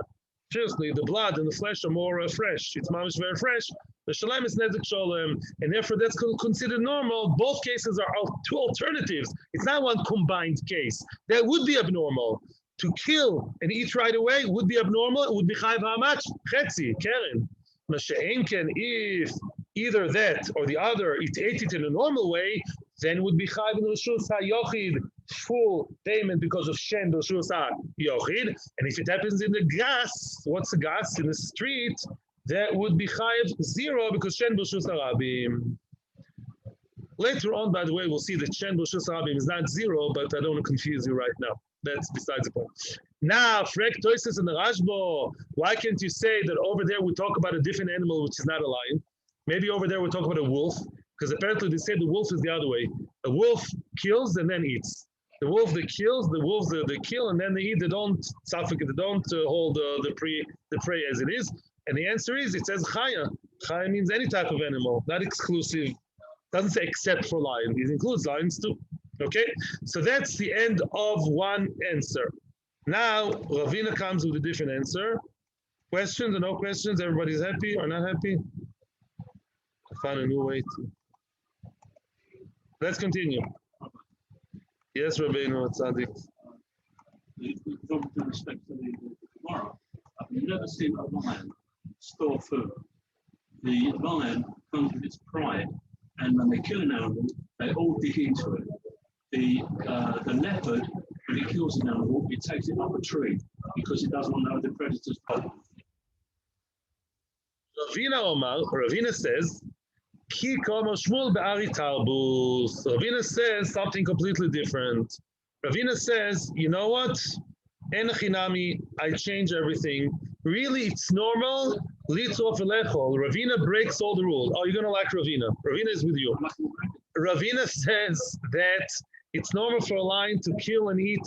Seriously, the blood and the flesh are more fresh. It's mamish very fresh. The shalem is nezik sholem, and therefore that's considered normal. Both cases are two alternatives. It's not one combined case. That would be abnormal. To kill and eat right away would be abnormal. It would be chayv how much? Chetzi, keren. Masha'enken, if either that or the other, it ate it in a normal way, then would be chayv in reshus hayochid, full payment because of shen reshus hayochid. And if it happens in the gas, what's the gas in the street? That would be chayiv 0 because shen b'shus harabim. Later on, by the way, we'll see that shen b'shus harabim is not 0, but I don't want to confuse you right now. That's besides the point. Now, Frek Toises and the Rashbo, why can't you say that over there we talk about a different animal which is not a lion? Maybe over there we talk about a wolf, because apparently they say the wolf is the other way. A wolf kills and then eats. The wolf that kills, the wolves that they kill and then they eat. They don't suffocate. They don't hold the prey as it is. And the answer is, it says chaya. Chaya means any type of animal, not exclusive. Doesn't say except for lion. It includes lions too. Okay? So that's the end of one answer. Now, Ravina comes with a different answer. Questions or no questions? Everybody's happy or not happy? I found a new way to. Let's continue. Yes, Rabbeinu Tzaddik. With all due respect to the Gemara, I've never seen a lion store food. The lion comes with its pride, and when they kill an animal, they all dig into it. The leopard, when it kills an animal, it takes it up a tree because it doesn't want to know the predator's problem. Ravina says, Ki komo Shmuel be'ari tarbus. Ravina says something completely different. Ravina says, you know what? En chinami, I change everything. Really, it's normal. Litzrof elechol. Ravina breaks all the rules. Oh, you're going to like Ravina. Ravina is with you. Ravina says that it's normal for a lion to kill and eat.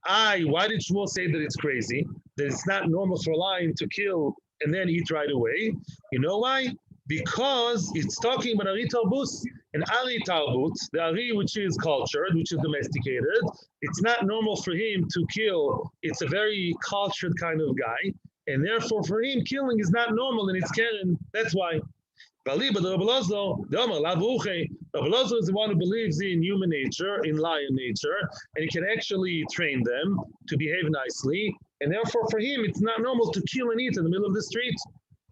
Why did Shmuel say that it's crazy? That it's not normal for a lion to kill and then eat right away. You know why? Because it's talking about Ari Tarbus, and Ari Tarbut, the Ari which is cultured, which is domesticated, it's not normal for him to kill. It's a very cultured kind of guy, and therefore for him killing is not normal and it's keren. That's why. Rabbi Lozo is the one who believes in human nature, in lion nature, and he can actually train them to behave nicely, and therefore for him it's not normal to kill and eat in the middle of the street.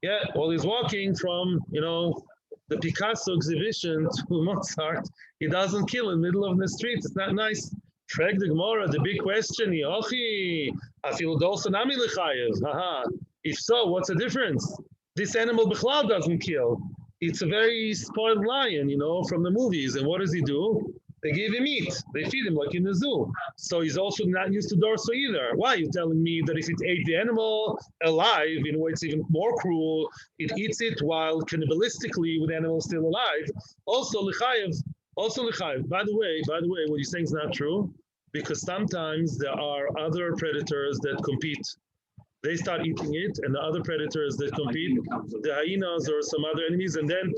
Yeah, while he's walking from, the Picasso exhibition to Mozart, he doesn't kill in the middle of the street. It's not nice. Frag the Gemara, the big question, if so, what's the difference? This animal Bichlal doesn't kill. It's a very spoiled lion, from the movies. And what does he do? They give him meat. They feed him like in the zoo. So he's also not used to dorso either. Why are you telling me that if it ate the animal alive, in a way it's even more cruel, it eats it while cannibalistically with the animal still alive? Also lichayev. By the way, what you're saying is not true, because sometimes there are other predators that compete. They start eating it, and the other predators that compete, the hyenas or some other enemies, and then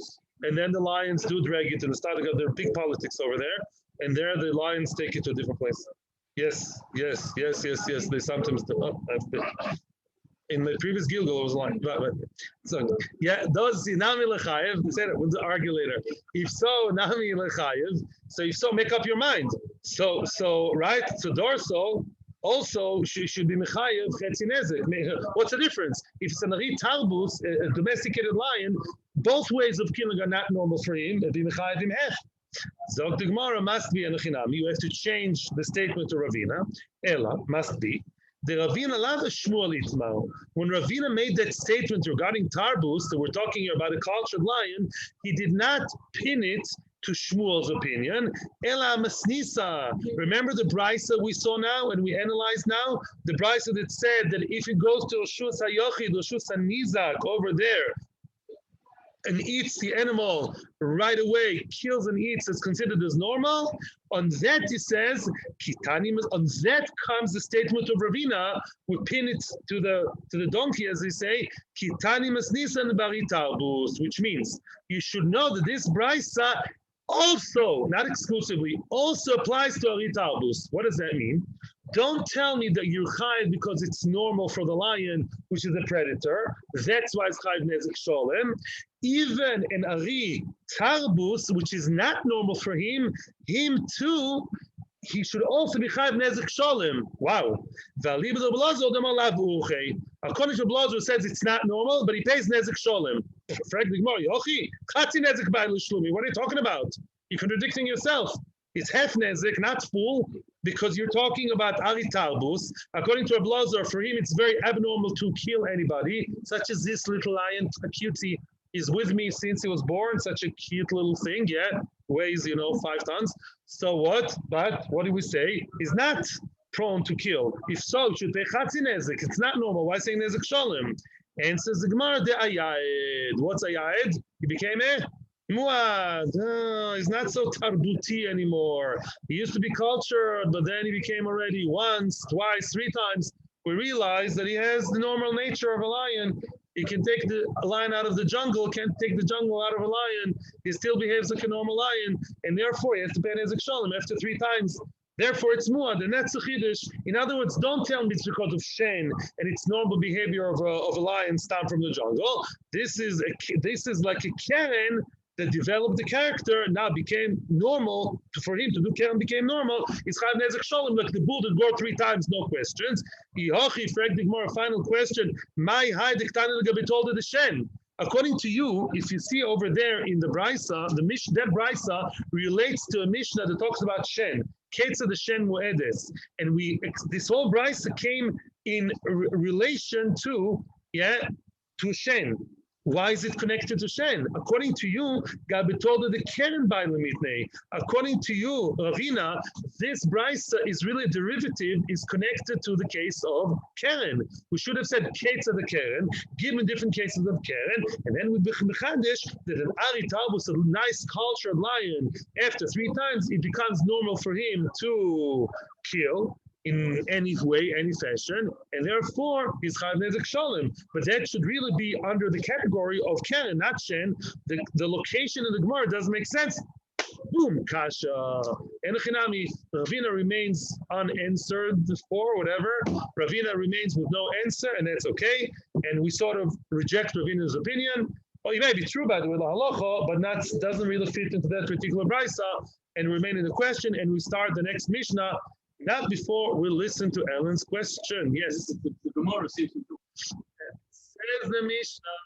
the lions do drag it, and they start to get their big politics over there, and there the lions take it to a different place. Yes. They sometimes do. In the previous Gilgal, it was like, so yeah, those Nami Lechayev, said it, we'll argue later. If so, Nami Lechayev, so if so, make up your mind. So right, so dorso also should be Mechayev Chetzi Nezek. What's the difference? If it's an Ari Tarbus, a domesticated lion, both ways of killing are not normal for him. It'd be Mechayev him Hech. So the Gemara must be an Echinami. You have to change the statement to Ravina. Ella must be. The Ravina lava Shmuel Itmao. When Ravina made that statement regarding Tarbus, that we're talking here about a cultured lion, he did not pin it to Shmuel's opinion. Ela Masnisa. Remember the brisa we saw now and we analyzed now? The brisa that said that if it goes to Oshus HaYochid, Oshus HaNizak over there, and eats the animal right away, kills and eats, is considered as normal. On that he says, on that comes the statement of Ravina. We pin it to the donkey, as they say, which means you should know that this brisa also, not exclusively, also applies to Ari Tarbus. What does that mean? Don't tell me that you're chayiv because it's normal for the lion, which is a predator. That's why it's chayiv nezek sholem. Even an Ari Tarbus, which is not normal for him too, he should also be chayiv nezek sholem. Wow. According to Blazer says it's not normal, but he pays nezek sholem. What are you talking about? You're contradicting yourself. It's half nezek, not full, because you're talking about Ari Tarbus. According to Blazer, for him it's very abnormal to kill anybody, such as this little lion, a cutie. He's with me since he was born, such a cute little thing, weighs, 5 tons. So what? But what do we say? He's not prone to kill. If so, it should pay chatzi nezek. It's not normal. Why saying nezek sholem? And says the Gemara, de ayayed. What's ayayed? He became a muad. He's not so tarbuti anymore. He used to be cultured, but then he became already once, twice, 3 times. We realize that he has the normal nature of a lion. He can take the lion out of the jungle, can't take the jungle out of a lion. He still behaves like a normal lion, and therefore he has to pay nezek sholem after 3 times. Therefore, it's muad, and that's a chiddush. In other words, don't tell me it's because of shen and it's normal behavior of a lion stamp from the jungle. This is like a keren that developed the character now became normal. For him to do keren became normal. It's chayav nezek shalom, like the bull that go 3 times, no questions. Final question. My high told the shen. According to you, if you see over there in the Brisa, that Brisa relates to a Mishnah that talks about shen. Ketza the shen mu'edes. And this whole Brisa came in relation to shen. Why is it connected to shen? According to you, Gabi told the keren by limitne. According to you, Ravina, this brisa is really a derivative, is connected to the case of keren. We should have said case of the keren, given different cases of keren, and then with Mechadish, that an Ari Talbus, a nice cultured lion, after 3 times, it becomes normal for him to kill in any way, any fashion, and therefore he's chayav nezek shalom. But that should really be under the category of keren, not shen. The location of the Gemara doesn't make sense. Boom, kasha. Enochinami, Ravina remains unanswered for whatever. Ravina remains with no answer, and that's okay. And we sort of reject Ravina's opinion. Well, it may be true, by the way, the halacha, but doesn't really fit into that particular brisa, and remain in the question. And we start the next Mishnah. Not before we listen to Ellen's question. Yes. The Gemara seems to Says the Mishnah,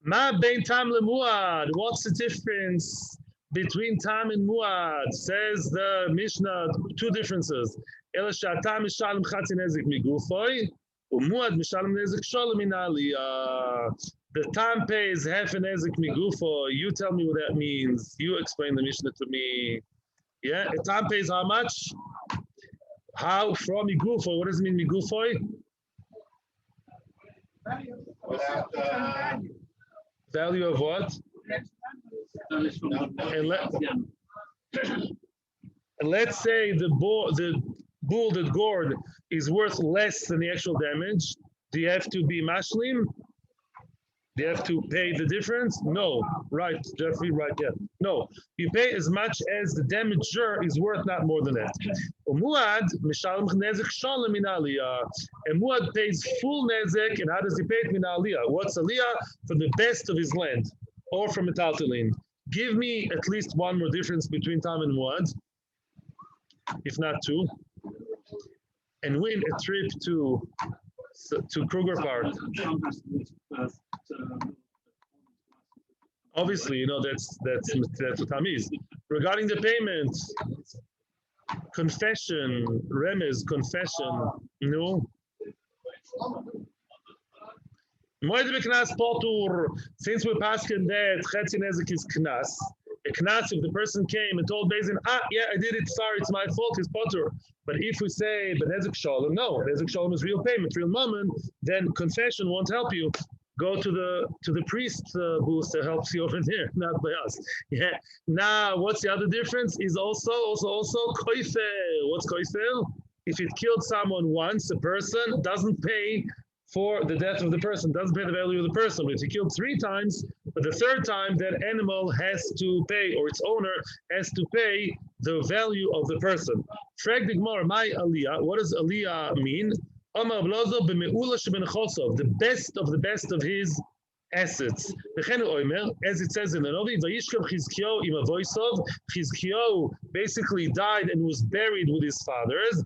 Ma bein tam lemuad. What's the difference between tam and muad? Says the Mishnah, 2 differences. Ela shatam mishalem chatzi nezik migufoy, umuad mishalem nezik shalom min aliyah. The tam pays half a nezik migufoy. You tell me what that means. You explain the Mishnah to me. Yeah, a tam pays how much? How from migufoy? What does it mean migufoy? Value of what? And let's say the bull that gored is worth less than the actual damage. Do you have to be mashlim? Do you have to pay the difference? No. Right, Jeffrey, right, yeah. No. You pay as much as the damager is worth, not more than that. Muad, mishalem nezek shalom min aliyah. And Muad pays full nezek, and how does he pay it? Min aliyah. What's aliyah? For the best of his land, or from metaltalin. Give me at least one more difference between Tam and Muad, if not 2, and win a trip to Kruger Park. Obviously, you know that's what Tam is. Regarding the payment, confession, remez, confession, no. Since we're passing that chetzi nezek is knas. A knas, if the person came and told Bezin, yeah, I did it, sorry, it's my fault, it's potter. But if we say, but nezek shalom, no, nezek shalom is real payment, real moment, then confession won't help you. Go to the priest booth that helps you over there, not by us. Yeah. Now, what's the other difference? Is also koifel. What's koifel? If it killed someone once, a person doesn't pay for the death of the person, doesn't pay the value of the person. But if he killed 3 times, but the 3rd time, that animal has to pay, or its owner has to pay the value of the person. Frag the Gemara, my aliyah. What does aliyah mean? The best of his assets. As it says in the Novi, Chizkiyahu basically died and was buried with his fathers.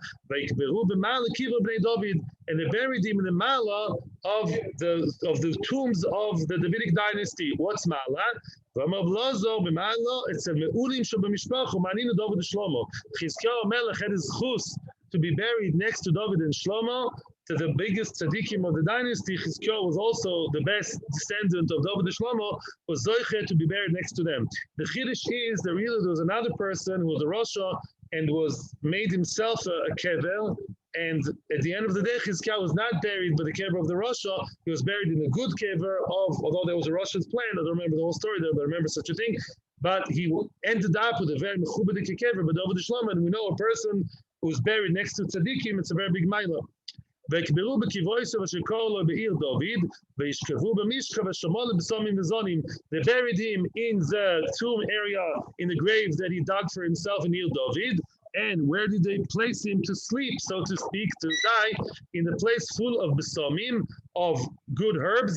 And they buried him in the Mala of the tombs of the Davidic dynasty. What's Mala? It's a Me'ulim Shabamishpachu, Maninu David Shlomo. Chizkiyahu Melech had his chus to be buried next to David and Shlomo, to the biggest tzaddikim of the dynasty. Chizkiyahu was also the best descendant of David and Shlomo, was zoiche to be buried next to them. The chiddush is that really there was another person who was a Rasha and made himself a kever, and at the end of the day, Chizkiyahu was not buried by the kever of the Rasha. He was buried in a good kever although there was a Rasha's plan, I don't remember the whole story there, but I remember such a thing. But he ended up with a very mechubadik kever, but David and Shlomo, and we know a person who's buried next to tzaddikim, it's a very big mila. They buried him in the tomb area, in the grave that he dug for himself in Ir David. And where did they place him to sleep, so to speak, to die? In a place full of besomim, of good herbs.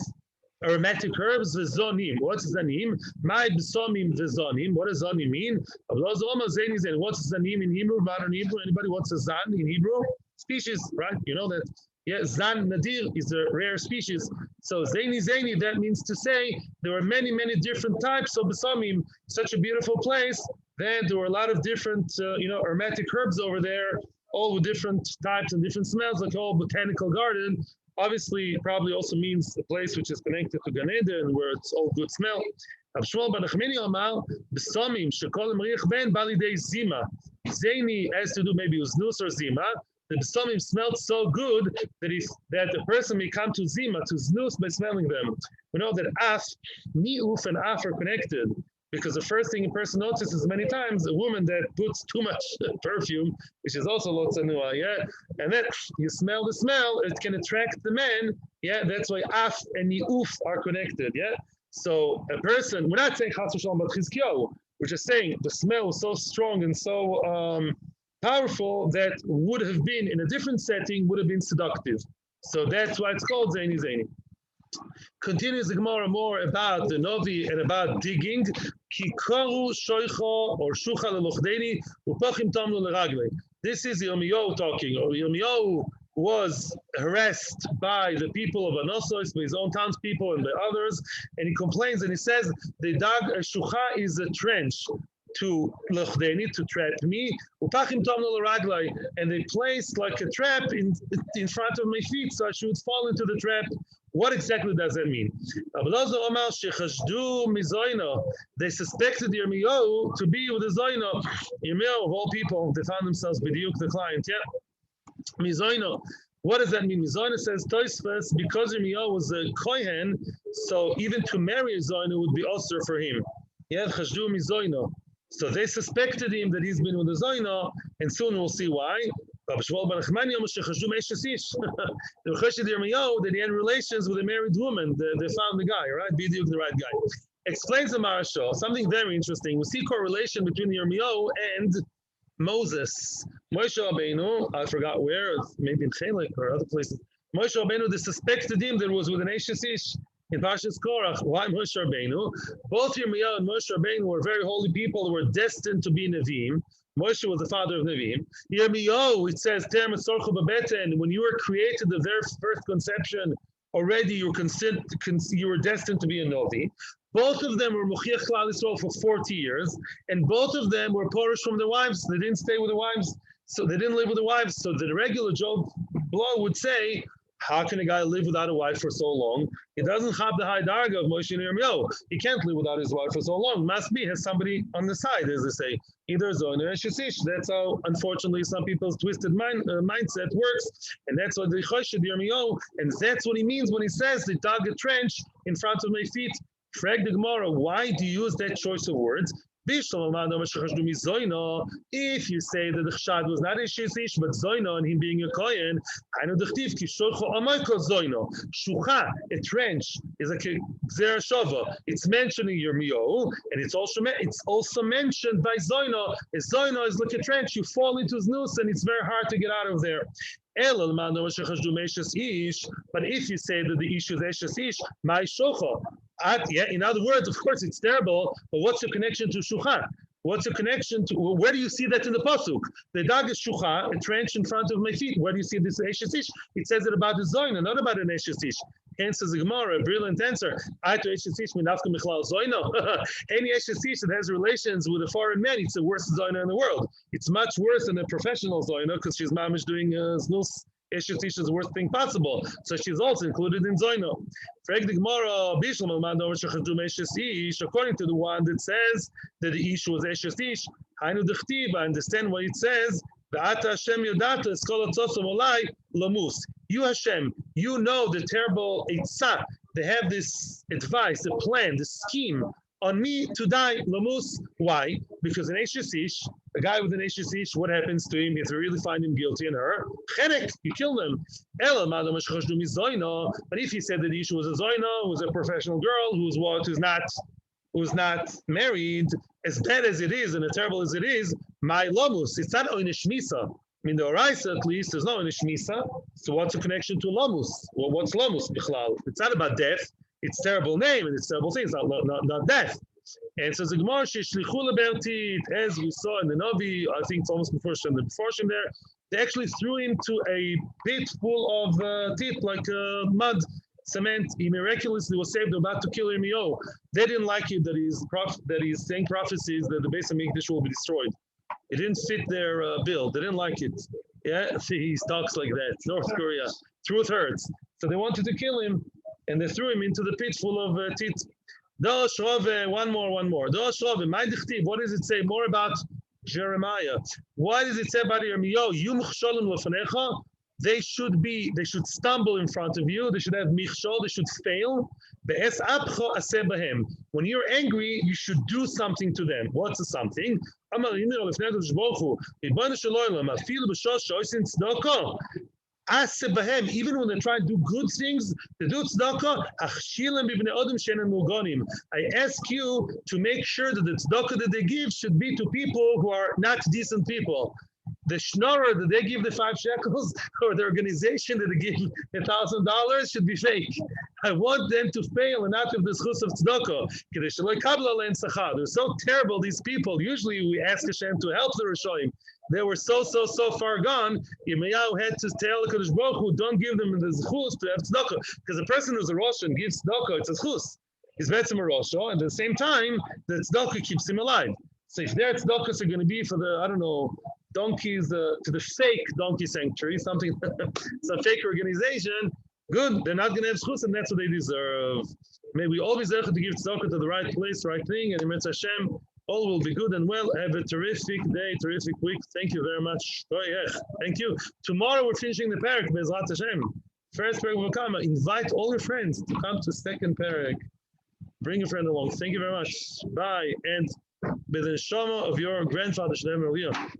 aromatic herbs, v'zonim. What's zanim? My b'somim v'zonim. What does zanim mean? What's zanim in Hebrew? Modern Hebrew? Anybody? What's a zan in Hebrew? Species, right? You know that. Yeah, zan nadir is a rare species. So zeni, that means to say there were many different types of b'somim. Such a beautiful place that there were a lot of different, aromatic herbs over there, all with different types and different smells, like a whole botanical garden. Obviously, it probably also means a place which is connected to Gan Eden, where it's all good smell. Zeni has to do maybe with znus or zima. The b'somim smelled so good that a person may come to zima, to znus, by smelling them. We know that af, ni'uf, and af are connected. Because the first thing a person notices many times, a woman that puts too much perfume, which is also lo tzanua, yeah? And then you smell the smell, it can attract the men, yeah? That's why af and yi'uf are connected, yeah? So a person, we're not saying chas v'shalom about Chizkiyahu, we're just saying the smell was so strong and so powerful that would have been, in a different setting, would have been seductive. So that's why it's called zeni. Continues the Gemara more about the Novi and about digging. Kikaru shoicha or shucha lelochdeini upachim tamlu leragle. This is Yirmiyahu talking. Yirmiyahu was harassed by the people of Anosos, by his own townspeople and by others, and he complains and he says, "The dag shucha is a trench to lochdeni, to trap me, upachim tamlu leragle, and they placed like a trap in front of my feet, so I should fall into the trap." What exactly does that mean? They suspected Yirmiyahu to be with the Zoyno. Yirmiyahu, of all people, they found themselves b'diuk, the client. Yeah, Mizoyno. What does that mean? Mizoyno says Tosfos, because Yirmiyahu was a kohen, so even to marry a Zoyno would be osur for him. Yeah, chashdu Mizoyno. So they suspected him that he's been with the Zoyno, and soon we'll see why. The Yirmiyahu that he had relations with a married woman. They found the guy, right? B'diuk, the right guy. Explains the Marashah something very interesting. We see correlation between Yirmiyahu and Moses. Moshe Rabbeinu, I forgot where, maybe in Chelek or other places. Moshe Rabbeinu, they suspected him that was with an Eshes Ish in Parshas Korach. Why Moshe Rabbeinu? Both Yirmiyahu and Moshe Rabbeinu were very holy people who were destined to be Nevi'im. Moshe was the father of Nevi'im. Yirmiyahu, it says, when you were created, the very first conception, already you were destined to be a Novi. Both of them were Muchiach Klal Yisrael for 40 years, and both of them were Porish from their wives. They didn't stay with their wives, so they didn't live with their wives. So the regular Job Blow would say, how can a guy live without a wife for so long? He doesn't have the high darga of Moshe and Yirmiyahu. He can't live without his wife for so long. Must be has somebody on the side, as they say. Either Zohar or Shesish. That's how, unfortunately, some people's twisted mindset works. And that's what the Choshed Yirmiyahu, and that's what he means when he says the dug a trench in front of my feet. Frag the Gemara, why do you use that choice of words? If you say that the Chshad was not a Shesish, but Zoyno, and him being a Kohen, Shucha, a trench, is like a Gzera Shava. It's mentioning Yirmiyahu, and it's also mentioned by Zoyno. Zoyno is like a trench, you fall into his noose, and it's very hard to get out of there. But if you say that the issue is Eshes Ish, my Shocha. In other words, of course, it's terrible, but what's the connection to Shucha? What's the connection to, where do you see that in the Pasuk? The dog is Shucha, a trench in front of my feet. Where do you see this Eshes Ish? It says it about the Zoyna, not about an Eshes Ish. Hence, as a Gemara, a brilliant answer. Any Eshes Ish that has relations with a foreign man, it's the worst Zoyna in the world. It's much worse than a professional Zoyna because she's mamish doing znus. Eshes Ish is the worst thing possible. So she's also included in Zoyno. According to the one that says that the Ish was Eshes Ish, I understand what it says. You Hashem, you know the terrible Eitzah. They have this advice, the plan, the scheme on me to die, Lamus. Why? Because an Eshes Ish, a guy with an Eshes Ish, what happens to him if you really find him guilty and her? Chenek, you kill them. But if he said that the issue was a Zoyno, who was a professional girl, who's not married, as bad as it is and as terrible as it is, my Lamus, it's not Oynish Misa. In the Oraisa, at least, there's no Oynish Misa. So what's the connection to Lamus? Well, what's Lamus, Bichlal? It's not about death. it's terrible name and it's terrible things, not death. And so the Gemara sheshlichu lebertit, as we saw in the Navi, I think it's almost before Shem there, they actually threw him to a pit full of teeth, like mud, cement. He miraculously was saved. They're about to kill Yirmiyahu. They didn't like it that he's saying prophecies that the base of Mikdash will be destroyed. It didn't fit their bill. They didn't like it. Yeah, he talks like that. North Korea. Truth hurts. So they wanted to kill him, and they threw him into the pit full of teeth. One more. What does it say more about Jeremiah? Why does it say about Yirmiyahu? They should stumble in front of you. They should have michshol. They should fail. When you're angry, you should do something to them. What's the something? Even when they try to do good things, they do tzedakah. I ask you to make sure that the tzedakah that they give should be to people who are not decent people. The schnorrer that they give the 5 shekels, or the organization that they give $1,000 should be fake. I want them to fail and not have the schus of tzedakah. They're so terrible, these people. Usually we ask Hashem to help the Rishonim. They were so far gone. Yirmiyahu had to tell the Kadosh Baruch Hu, don't give them the zchus to have tzedakah, because the person who's a Rosh and gives tzedakah, it's a zchus. He's betzim a Rosh, and at the same time, the tzedakah keeps him alive. So if their tzedakahs are going to be for the, I don't know, donkeys, to the fake donkey sanctuary, something, some fake organization, good, they're not going to have zchus, and that's what they deserve. May we all be zeichet to give tzedakah to the right place, right thing, and in Hashem, all will be good and well. Have a terrific day, terrific week. Thank you very much. Thank you. Tomorrow we're finishing the parak, Bezrat Hashem. First parak Bava Kama. Invite all your friends to come to second parak. Bring a friend along. Thank you very much. Bye. And by the neshama of your grandfather, Shalom Aliyah.